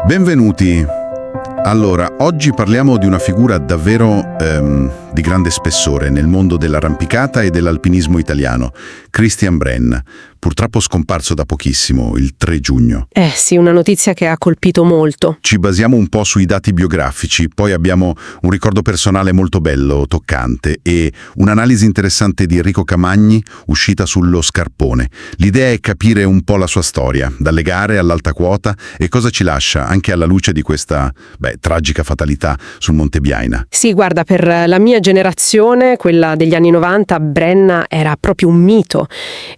Benvenuti. Allora, oggi parliamo di una figura davvero di grande spessore nel mondo dell'arrampicata e dell'alpinismo italiano, Christian Brenn, purtroppo scomparso da pochissimo, il 3 giugno. Sì, una notizia che ha colpito molto. Ci basiamo un po' sui dati biografici, poi abbiamo un ricordo personale molto bello, toccante, e un'analisi interessante di Enrico Camagni uscita sullo Scarpone. L'idea è capire un po' la sua storia, dalle gare all'alta quota, e cosa ci lascia, anche alla luce di questa, tragica fatalità sul Monte Biaina. Sì, guarda, per la mia generazione, quella degli anni 90, Brenn era proprio un mito.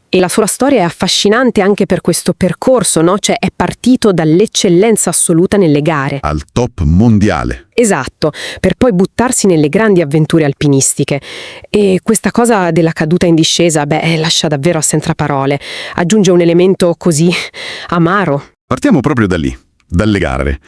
E la sua storia è affascinante anche per questo percorso, no? Cioè è partito dall'eccellenza assoluta nelle gare. Al top mondiale. Esatto, per poi buttarsi nelle grandi avventure alpinistiche. E questa cosa della caduta in discesa, lascia davvero senza parole. Aggiunge un elemento così amaro. Partiamo proprio da lì, dalle gare.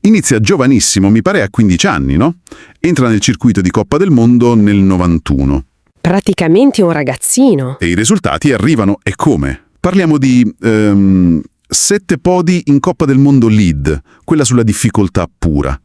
Inizia giovanissimo, mi pare a 15 anni, no? Entra nel circuito di Coppa del Mondo nel 91. Praticamente un ragazzino. E i risultati arrivano, e come? Parliamo di 7 podi in Coppa del Mondo Lead, quella sulla difficoltà pura.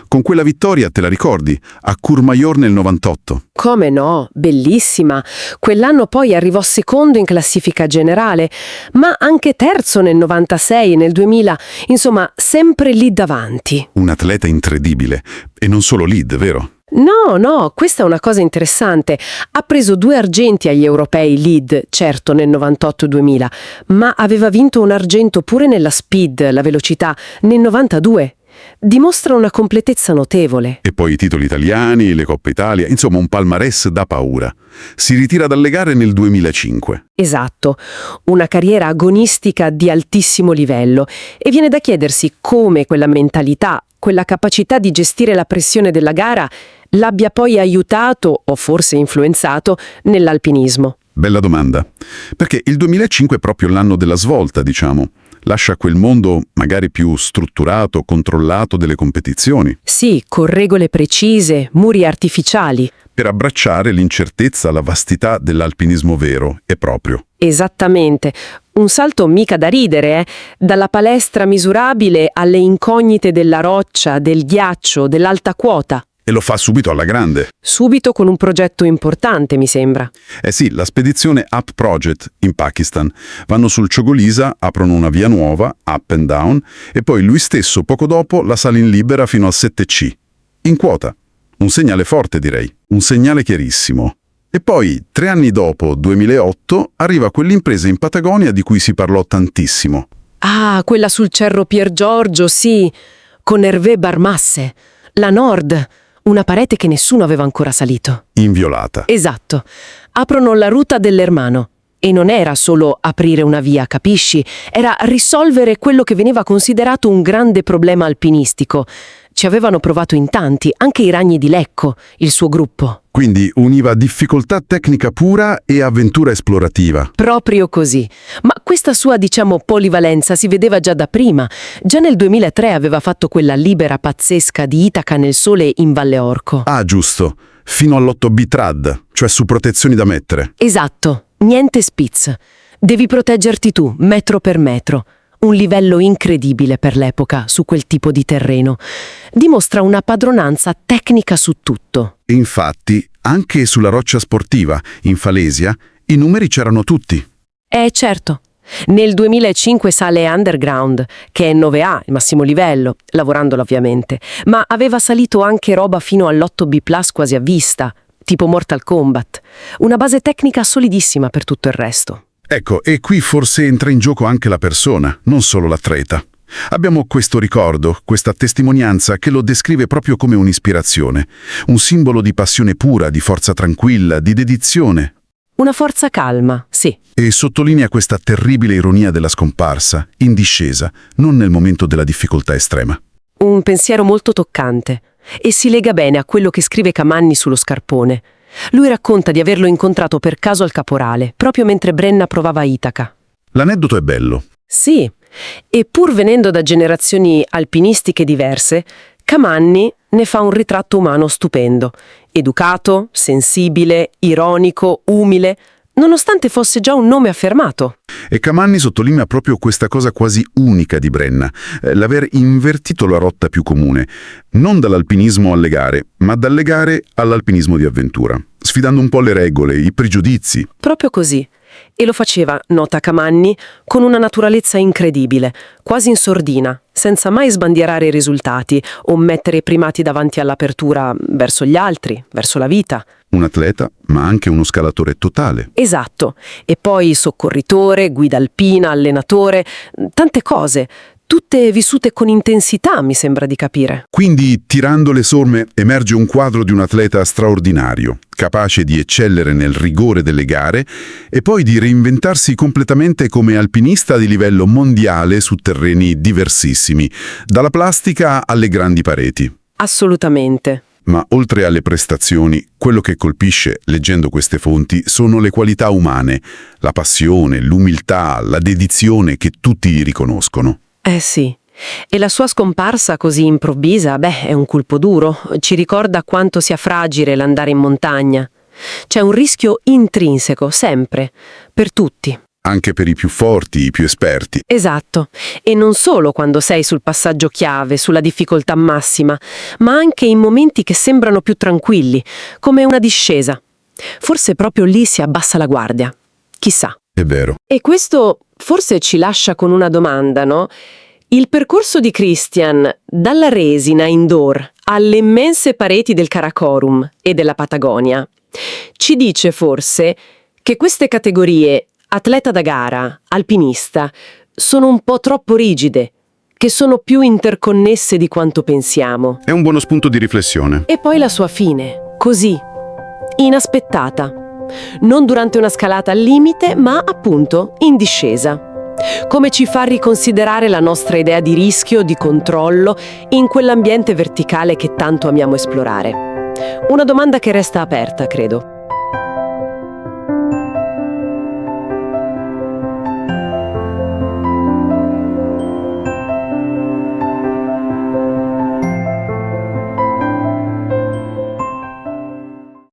Con quella vittoria, te la ricordi, a Courmayeur nel 98. Come no, bellissima. Quell'anno poi arrivò secondo in classifica generale, ma anche terzo nel 96 e nel 2000, insomma, sempre lì davanti. Un atleta incredibile, e non solo lead, vero? No, questa è una cosa interessante. Ha preso 2 argenti agli europei lead, certo nel 98-2000, ma aveva vinto un argento pure nella speed, la velocità, nel 92. Dimostra una completezza notevole. E poi i titoli italiani, le Coppe Italia, insomma un palmarès da paura. Si ritira dalle gare nel 2005. Esatto, una carriera agonistica di altissimo livello, e viene da chiedersi come quella mentalità, quella capacità di gestire la pressione della gara l'abbia poi aiutato, o forse influenzato, nell'alpinismo. Bella domanda. Perché il 2005 è proprio l'anno della svolta, diciamo. Lascia quel mondo magari più strutturato, controllato delle competizioni. Sì, con regole precise, muri artificiali. Per abbracciare l'incertezza, la vastità dell'alpinismo vero e proprio. Esattamente. Un salto mica da ridere, dalla palestra misurabile alle incognite della roccia, del ghiaccio, dell'alta quota. E lo fa subito alla grande. Subito con un progetto importante, mi sembra. Eh sì, la spedizione Up Project in Pakistan. Vanno sul Chogolisa, aprono una via nuova, up and down, e poi lui stesso poco dopo la sale in libera fino al 7C. In quota. Un segnale forte, direi. Un segnale chiarissimo. E poi, 3 anni dopo, 2008, arriva quell'impresa in Patagonia di cui si parlò tantissimo. Ah, quella sul Cerro Piergiorgio, sì, con Hervé Barmasse. La Nord, una parete che nessuno aveva ancora salito. Inviolata. Esatto. Aprono la Ruta dell'Hermano. E non era solo aprire una via, capisci? Era risolvere quello che veniva considerato un grande problema alpinistico. Ci avevano provato in tanti, anche i Ragni di Lecco, il suo gruppo. Quindi univa difficoltà tecnica pura e avventura esplorativa. Proprio così. Ma questa sua, polivalenza si vedeva già da prima. Già nel 2003 aveva fatto quella libera pazzesca di Itaca nel sole in Valle Orco. Ah, giusto. Fino all'8B Trad, cioè su protezioni da mettere. Esatto. Niente spitz. Devi proteggerti tu, metro per metro. Un livello incredibile per l'epoca su quel tipo di terreno. Dimostra una padronanza tecnica su tutto. E infatti, anche sulla roccia sportiva, in Falesia, i numeri c'erano tutti. Certo. Nel 2005 sale Underground, che è 9A, il massimo livello, lavorandolo ovviamente, ma aveva salito anche roba fino all'8B+ quasi a vista, tipo Mortal Kombat. Una base tecnica solidissima per tutto il resto. Ecco, e qui forse entra in gioco anche la persona, non solo l'atleta. Abbiamo questo ricordo, questa testimonianza che lo descrive proprio come un'ispirazione, un simbolo di passione pura, di forza tranquilla, di dedizione. Una forza calma, sì. E sottolinea questa terribile ironia della scomparsa, in discesa, non nel momento della difficoltà estrema. Un pensiero molto toccante, e si lega bene a quello che scrive Camagni sullo Scarpone. Lui racconta di averlo incontrato per caso al caporale, proprio mentre Brenn provava Itaca. L'aneddoto è bello. Sì, e pur venendo da generazioni alpinistiche diverse, Camagni ne fa un ritratto umano stupendo. Educato, sensibile, ironico, umile, nonostante fosse già un nome affermato. E Camanni sottolinea proprio questa cosa quasi unica di Brenna, l'aver invertito la rotta più comune, non dall'alpinismo alle gare, ma dalle gare all'alpinismo di avventura, sfidando un po' le regole, i pregiudizi. Proprio così. E lo faceva, nota Camanni, con una naturalezza incredibile, quasi in sordina, senza mai sbandierare i risultati o mettere i primati davanti all'apertura verso gli altri, verso la vita. Un atleta, ma anche uno scalatore totale. Esatto. E poi soccorritore, guida alpina, allenatore, tante cose, tutte vissute con intensità, mi sembra di capire. Quindi, tirando le somme, emerge un quadro di un atleta straordinario, capace di eccellere nel rigore delle gare e poi di reinventarsi completamente come alpinista di livello mondiale su terreni diversissimi, dalla plastica alle grandi pareti. Assolutamente. Ma oltre alle prestazioni, quello che colpisce, leggendo queste fonti, sono le qualità umane, la passione, l'umiltà, la dedizione che tutti gli riconoscono. Eh sì. E la sua scomparsa così improvvisa, è un colpo duro. Ci ricorda quanto sia fragile l'andare in montagna. C'è un rischio intrinseco, sempre, per tutti. Anche per i più forti, i più esperti. Esatto. E non solo quando sei sul passaggio chiave, sulla difficoltà massima, ma anche in momenti che sembrano più tranquilli, come una discesa. Forse proprio lì si abbassa la guardia. Chissà. È vero. E questo forse ci lascia con una domanda, no? Il percorso di Christian, dalla resina indoor alle immense pareti del Karakorum e della Patagonia, ci dice forse che queste categorie, atleta da gara, alpinista, sono un po' troppo rigide, che sono più interconnesse di quanto pensiamo. È un buono spunto di riflessione. E poi la sua fine, così, inaspettata. Non durante una scalata al limite, ma appunto in discesa. Come ci fa riconsiderare la nostra idea di rischio, di controllo, in quell'ambiente verticale che tanto amiamo esplorare. Una domanda che resta aperta, credo.